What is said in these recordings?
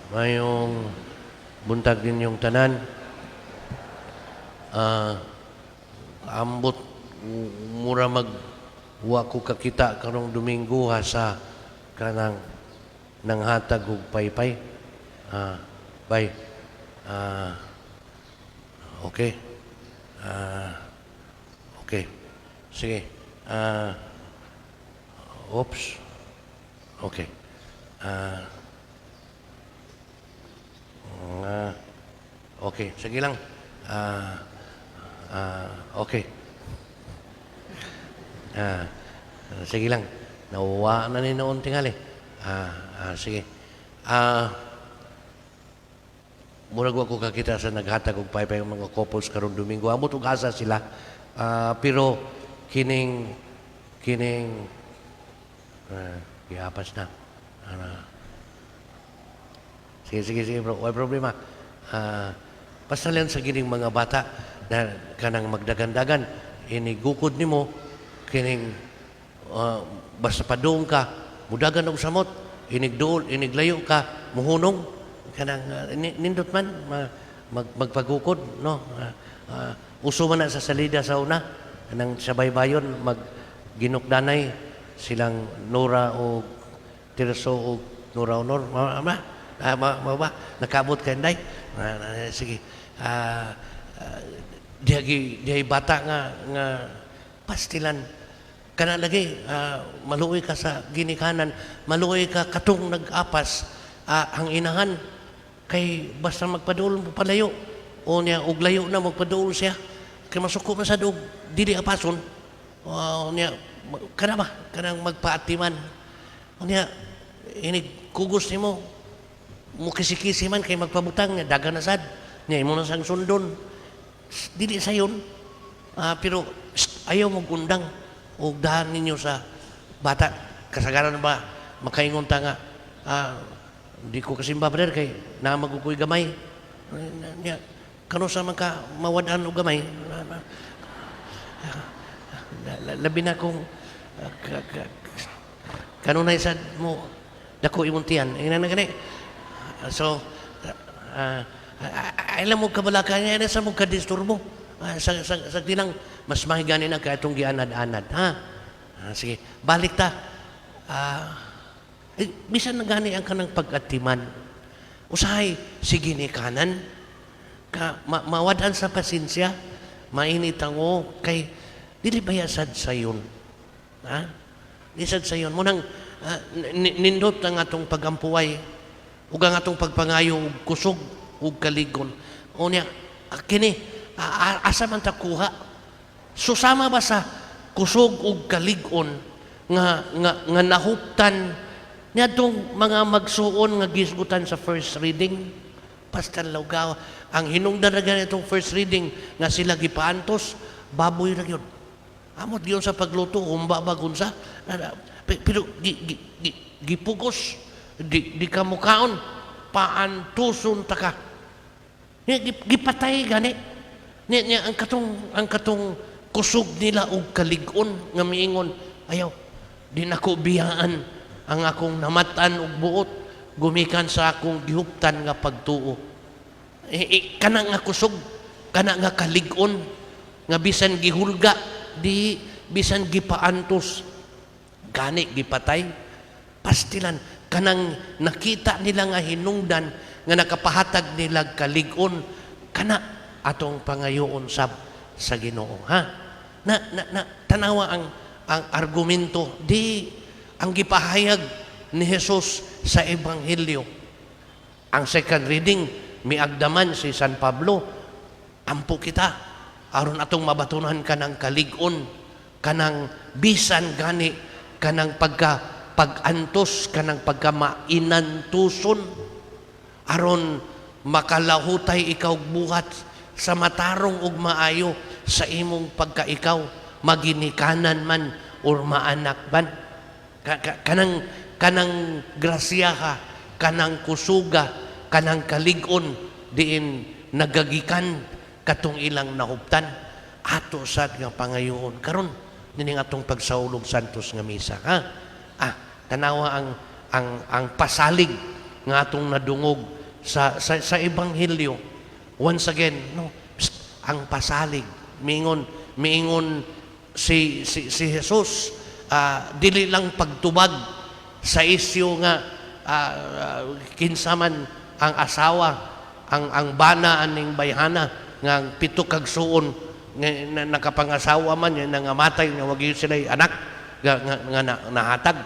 Mayong buntag din yung tanan. Ambot mura wa ko kakita karong Domingo ha sa kanang nanghatag og paypay. Bay. Okay. Okay. Sige. Oops. Okay. Okay, sige lang. Okay. Sige lang. Nauwa na ni noon tingali. Sige. Murag ko kakita sa naghatag og paypay ng mga couples karong Domingo. Amot og asa sila. Pero kining gihapas na. Sige bro. Wala problema. Pasalan sa gining mga bata na kanang magdagandagan inigukod nimo kining basta padung ka mudagan og samot inigduol iniglayo ka muhunong kanang nindot man magpagukod no uso man na sa salida sa una kanang sa baybayon ginukdanay silang Nora o Tirso o Nora Honor ba nakabot kay nday sige dihay bata nga pastilan kana lagi maluoy ka sa ginikanan maluoy ka katong nag-apas ang inahan kay basta magpaduol mo palayo o niya og layo na magpaduol siya kay masuko man sa dog dili apason niya kana ba kanang magpaatiman niya inig kugos nimo mo kisi-kisi man kay magpabutang niya dagan na sad niya imo na sang sundon dili sayon pero ayaw mo gundang o dahan ninyo sa bata kasagaran ba makaingon ta nga di ko kasimba brother kay na magukuy gamay niya kano sa maka mawadan og gamay labi na kung kanunay sad mo dako imong tiyan ina na gani so alam mo kabalakan niya sa mong kadisturbo sa tinang mas mahiganin na kaya itong gianad-anad sige balik ta bisan na gani ang kanang pag-atiman usahay sige ni kanan ka mawadan sa pasensya mainit ang kay dili bayasad sayon disad sayon mo nang nindot ang atong pagampuway ug ang atong pagpangayo ug kusog ug kaligon unya kini asa man ta kuha susama ba sa kusog ug kaligon nga nahuptan niadtong mga magsuon nga gisgutan sa first reading Pastor Laugaw ang hinungdan na ganitong first reading nga sila gipaantos baboy ra gyud amot gyud sa pagluto humba ba gunsa pero gipugos di ka mukaon paantuson ta ka gipatay gani niya ang katong kusog nila og kaligon nga miingon ayaw di nako biyaan ang akong namatan og buot gumikan sa akong gihuptan nga pagtuo kana nga kusog kana nga kaligon nga bisan gihulga di bisan gipaantos gani gipatay pastilan kanang nakita nila nga hinungdan nga nakapahatag nila kaligon kana atong pangayoon sa Ginoo na tanawa ang argumento di ang gipahayag ni Jesus sa ebanghelyo ang second reading miagdaman si San Pablo ampo kita aron atong mabatunan kanang kaligon kanang bisan gani kanang pag-antos kanang pagkamainantuson aron makalahutay ikaw buhat sa matarong ug maayo sa imong pagkaikaw maginikanan man or maanak man kanang grasya ka kanang kusuga kanang kaligon diin nagagikan katong ilang nahuptan ato sad nga pangayoon karon nining atong pagsaulog santos nga misa tanawa ang pasalig nga atong nadungog sa ebanghelyo. Once again, no, ang pasalig, miingon si Jesus, dili lang pagtubag sa isyu nga kinsaman ang asawa, ang bana aning bayhana nga pito kag suon nga nakapangasawa man nga nangamatay nga wag yun sila anak nga nahatag.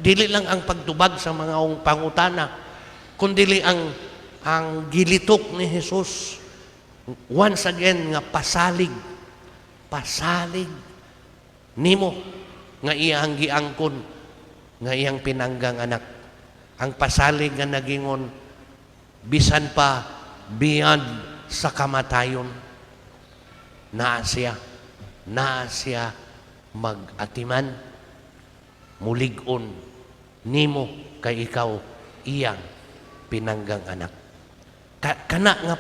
Dili lang ang pagtubag sa mga pangutana, kundi ang gilitok ni Jesus once again nga pasalig nimo nga iyang giangkon nga iyang pinanggang anak. Ang pasalig nga nagingon bisan pa beyond sa kamatayon, naa siya mag-atiman, mulig-on nimo kay ikaw iyang pinanggang anak. Kana nga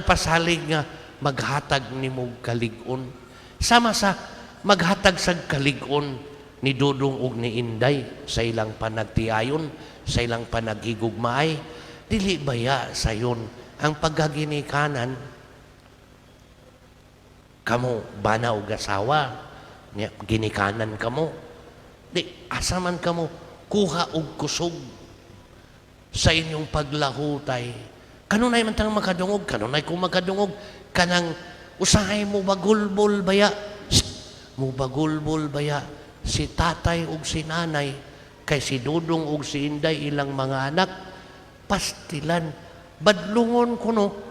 pasalig nga maghatag nimo kalig-on. Sama sa maghatag sa kalig-on ni Dudong ug ni Inday sa ilang panagtiayon, sa ilang panaghigugmaay, dili baya sayon ang pagkaginikanan kamo bana og asawa, ginikanan kamo. Di asa man kamo kuha og kusog sa inyong paglahutay. Kanunay man tang makadungog, kanunay kung makadungog, kanang usahay mo bagulbol baya. Mo bagulbol baya si tatay ug si nanay, kay si Dudong ug si Inday ilang mga anak, pastilan, badlungon kuno,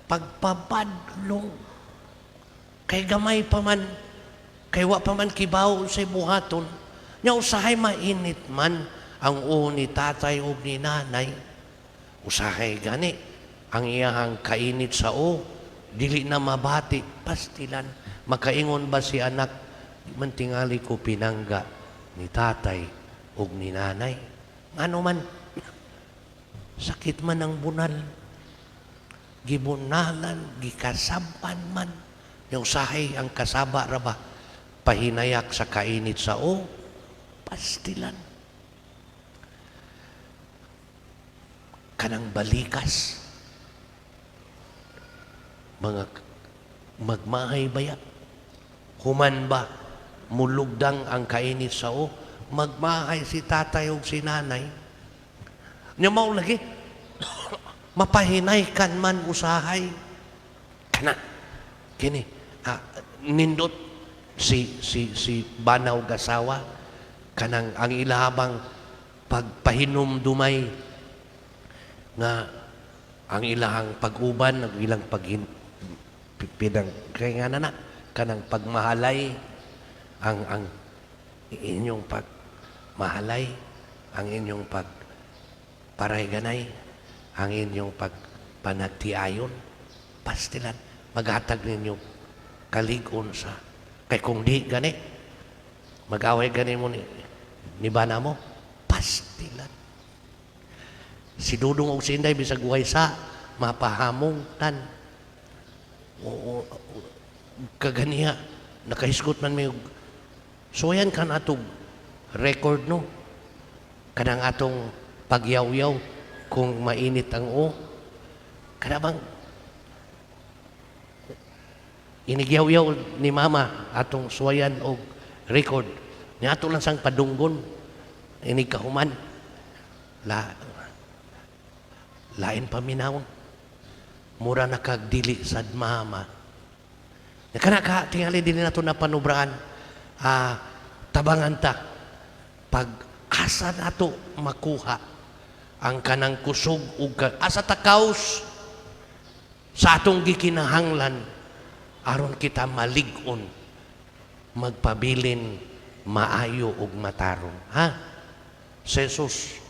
pagpabadlong, kay gamay pa man, kay wa pa man kibaw sa buhaton, nya usahay mainit man ang ni tatay ug ni nanay, usahay gani, ang iyahang kainit sa dili na mabati, pastilan, makaingon ba si anak, mantingali ko pinangga ni tatay ug ni nanay. Ano man, sakit man ang bunal, gibunalan, gikasaban man, yung sahay ang kasaba raba, pahinayak sa kainit sa pastilan. Kanang balikas, mga magmahay baya, human ba, mulugdang ang kainit sa magmahay si tatay o si nanay. Nya mao lagi, mapahinay kan man usahay. Kana, kini, nindot si banaw gasawa, kanang ang ilahabang pagpahinom dumay, nga ang ilahang pag-uban, ang ilang pinang kaya nga na kanang pagmahalay, ang inyong pagmahalay, ang inyong pagparayganay, ang inyong pagpanagtiayon, pastilan, maghatag ninyo kalig-on sa, kay kung di gani, mag-away gani mo ni bana mo, pastilan. Si Dudong o si Inday, bisag buhay sa mapahamong tan. Kaganiya, nakahisgot man may so yan kan atong record, no? Kanang atong pagyaw-yaw kung mainit ang kanabang inigyaw-yaw ni mama atong suwayan o record. Ni ato lang sang padunggon, inigkahuman. Lain paminawon, mura nakagdili sad mama. Kana tingali din nato na panubraan, tabangan ta, pag asa nato makuha ang kanang kusog ug asa takaos sa atong gikinahanglan, aron kita malig-on, magpabilin, maayo ug matarong. Si Jesus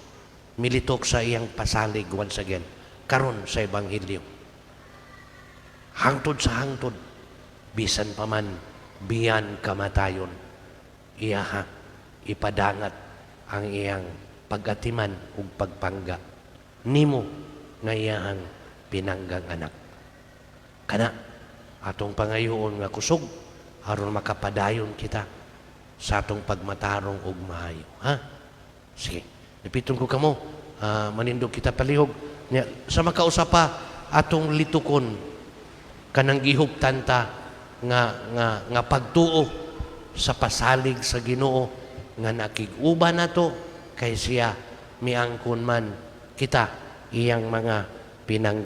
militok sa iyang pasalig once again karon sa ebanghelyo, hangtod sa hangtod, bisan pa man biyan kamatayon, iyaha ipadangat ang iyang pagatiman ug pagpangga nimo nga iyang pinanggang anak. Kana atong pangayoon nga kusog aron makapadayon kita sa atong pagmatarong ug maayo. Sige, lipiton ko kamo, manindog kita palihog. Nya, sa makausapa, atong litukon, kanang gihuptan ta, nga pagtuo sa pasalig sa Ginoo, nga nakiguba na to, kay siya miangkon man kita, iyang mga pinang